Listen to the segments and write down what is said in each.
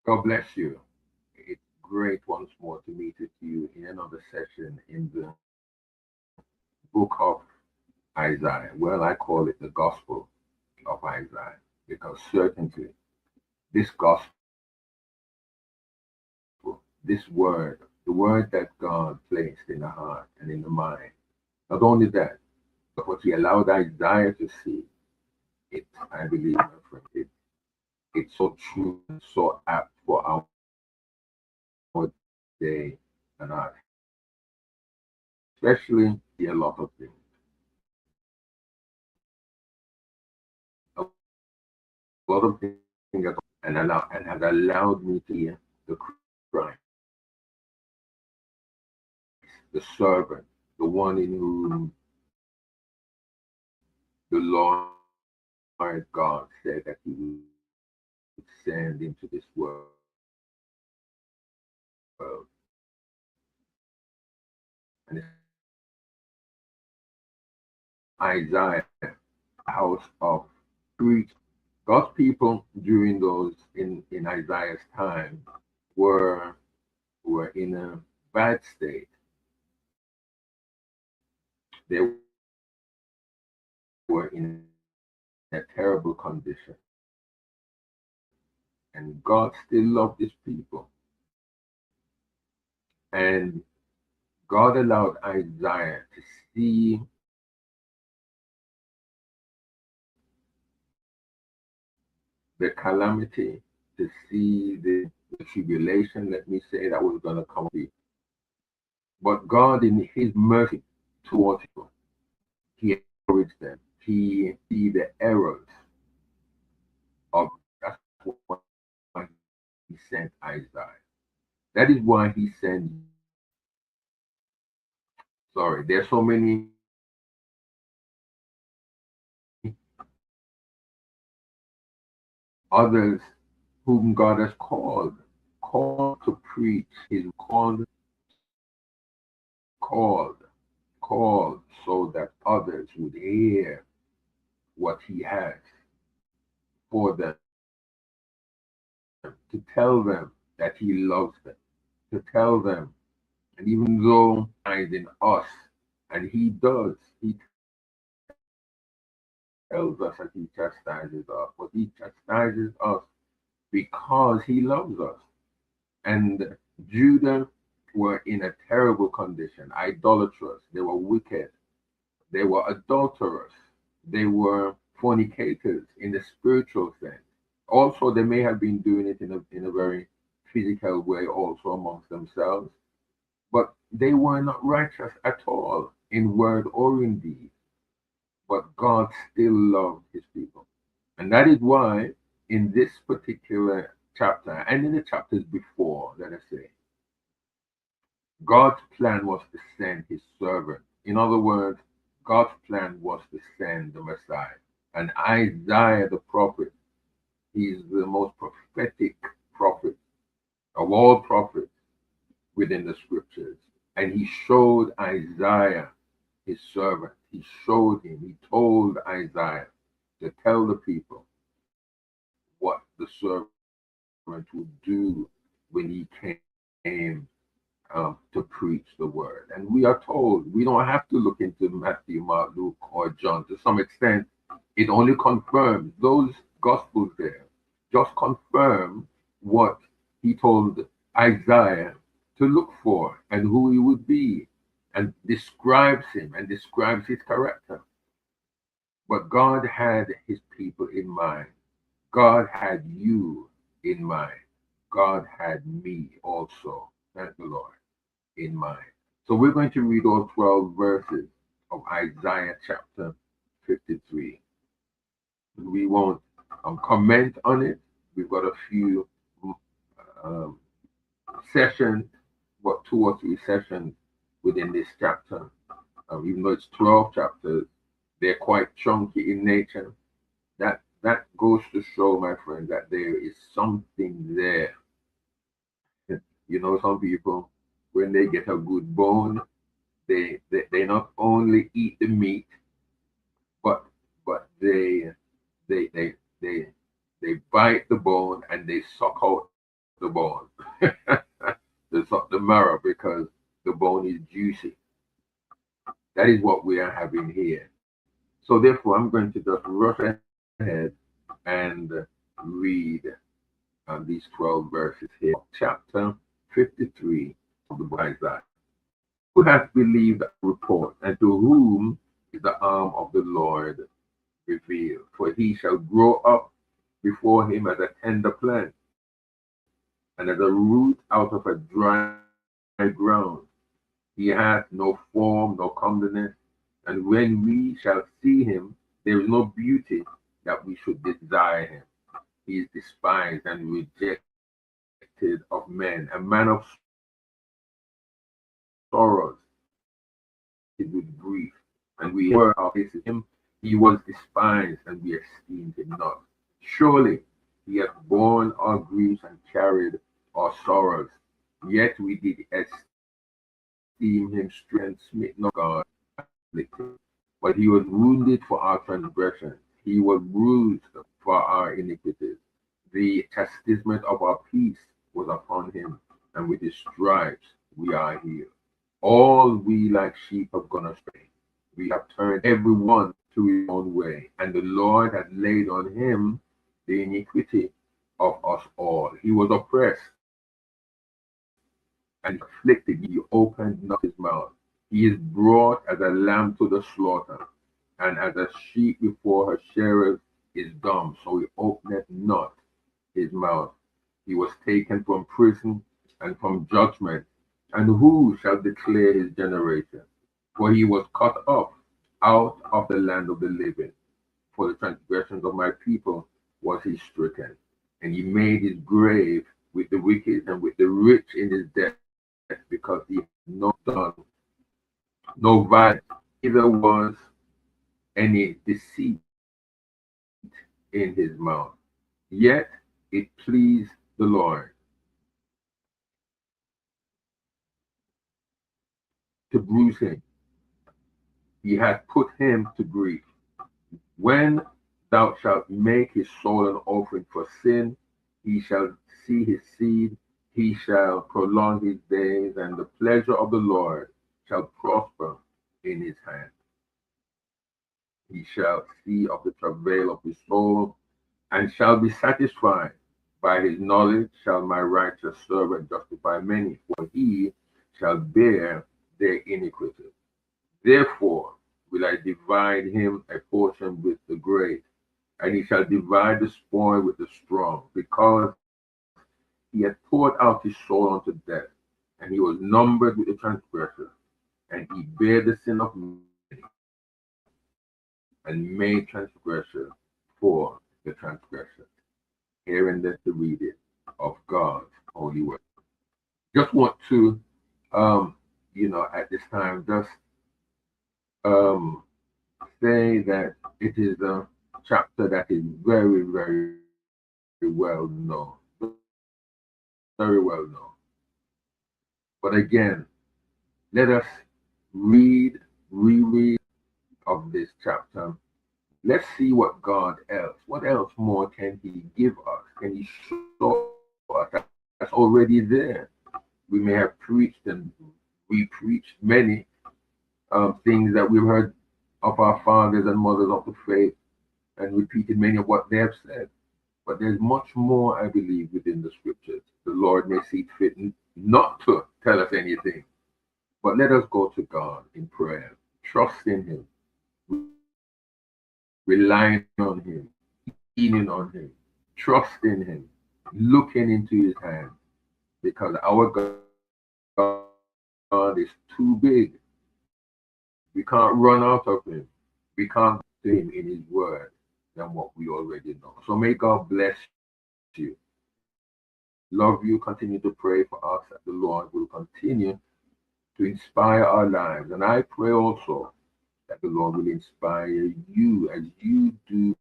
God bless you. It's great once more to meet with you in another session in the book of Isaiah. Well, I call it the Gospel of Isaiah because certainly this gospel, this word, the word that God placed in the heart and in the mind, not only that, but what He allowed Isaiah to see, it, I believe, my friend, it's so true and so apt for our day and our time, especially see a lot of things, a lot of things that and has allowed me to hear the Christ, the servant, the one in whom the Lord God said that He would send into this world. And it's Isaiah, house of preach. God's people during those in Isaiah's time were were in a bad state. They were in a terrible condition. And God still loved his people. And God allowed Isaiah to see the calamity, to see the tribulation, let me say, that was going to come on people. But God, in his mercy towards people, he encouraged them. He see the errors of that's why he sent Isaiah. That is why he sent you. Sorry, there's so many others whom God has called to preach his called, called so that others would hear what he has for them, to tell them that he loves them, to tell them, and even though he's in us, and he does, he tells us that he chastises us, but he chastises us because he loves us. And Judah were in a terrible condition, idolatrous, they were wicked, they were adulterers, they were fornicators in the spiritual sense. Also, they may have been doing it in a very physical way, also amongst themselves, but they were not righteous at all in word or in deed. But God still loved his people. And that is why in this particular chapter and in the chapters before, let us say, God's plan was to send his servant. In other words, God's plan was to send the Messiah. And Isaiah the prophet, he is the most prophetic prophet of all prophets within the scriptures. And he showed Isaiah, his servant, he showed him, he told Isaiah to tell the people what the servant would do when he came to preach the word. And we are told we don't have to look into Matthew, Mark, Luke, or John. To some extent, it only confirms those gospels there, just confirm what he told Isaiah to look for and who he would be, and describes him and describes his character. But God had his people in mind. God had you in mind. God had me also, thank the Lord, in mind. So we're going to read all 12 verses of Isaiah chapter 53. We won't comment on it. We've got a few um, sessions, what 2 or 3 sessions within this chapter. Even though it's 12 chapters, they're quite chunky in nature. That goes to show, my friend, that there is something there. Some people, when they get a good bone, they not only eat the meat, but but they they they bite the bone and they suck out the meat. the bone, the marrow, because the bone is juicy. That is what we are having here. So therefore, I'm going to just rush ahead and read these 12 verses here, chapter 53 of the book of Isaiah. Who hath believed the report, and to whom is the arm of the Lord revealed? For he shall grow up before him as a tender plant, and as a root out of a dry ground. He hath no form, no comeliness, and when we shall see him, there is no beauty that we should desire him. He is despised and rejected of men, a man of sorrows, with grief, and we were our faces him. He was despised, and we esteemed him not. Surely he hath borne our griefs and carried our sorrows. Yet we did esteem him stricken, smitten of God, afflicted. But he was wounded for our transgressions, he was bruised for our iniquities. The chastisement of our peace was upon him, and with his stripes we are healed. All we like sheep have gone astray. We have turned every one to his own way, and the Lord hath laid on him the iniquity of us all. He was oppressed and afflicted, he opened not his mouth. He is brought as a lamb to the slaughter, and as a sheep before her shearers is dumb, so he openeth not his mouth. He was taken from prison and from judgment. And who shall declare his generation? For he was cut off out of the land of the living. For the transgressions of my people was he stricken. And he made his grave with the wicked and with the rich in his death, because he had not done no violence, neither was any deceit in his mouth. Yet it pleased the Lord to bruise him. He hath put him to grief. When thou shalt make his soul an offering for sin, he shall see his seed, he shall prolong his days, and the pleasure of the Lord shall prosper in his hand. He shall see of the travail of his soul, and shall be satisfied. By his knowledge shall my righteous servant justify many, for he shall bear their iniquity. Therefore will I divide him a portion with the great, and he shall divide the spoil with the strong, because he had poured out his soul unto death, and he was numbered with the transgressors, and he bare the sin of many, and made transgressor for the transgressor. Hearing that the reading of God's holy word. Just want to, at this time, just say that it is a chapter that is very, very well known. Very well known. But again, let us reread of this chapter. Let's see what what else more can he give us? Can he show us that's already there? We may have preached and re-preached many things that we've heard of our fathers and mothers of the faith, and repeated many of what they have said. But there's much more, I believe, within the scriptures. The Lord may see fit not to tell us anything, but let us go to God in prayer, trust in him, relying on him, leaning on him, trusting him, looking into his hand, because our God is too big. We can't run out of him. We can't do him in his word than what we already know. So may God bless you. Love you. Continue to pray for us that the Lord will continue to inspire our lives. And I pray also that the Lord will inspire you as you do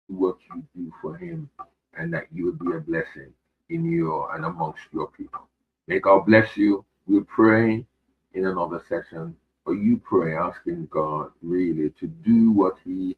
what you do for him, and that you will be a blessing in your and amongst your people. May God bless you. We'll pray in another session, but you pray asking God really to do what he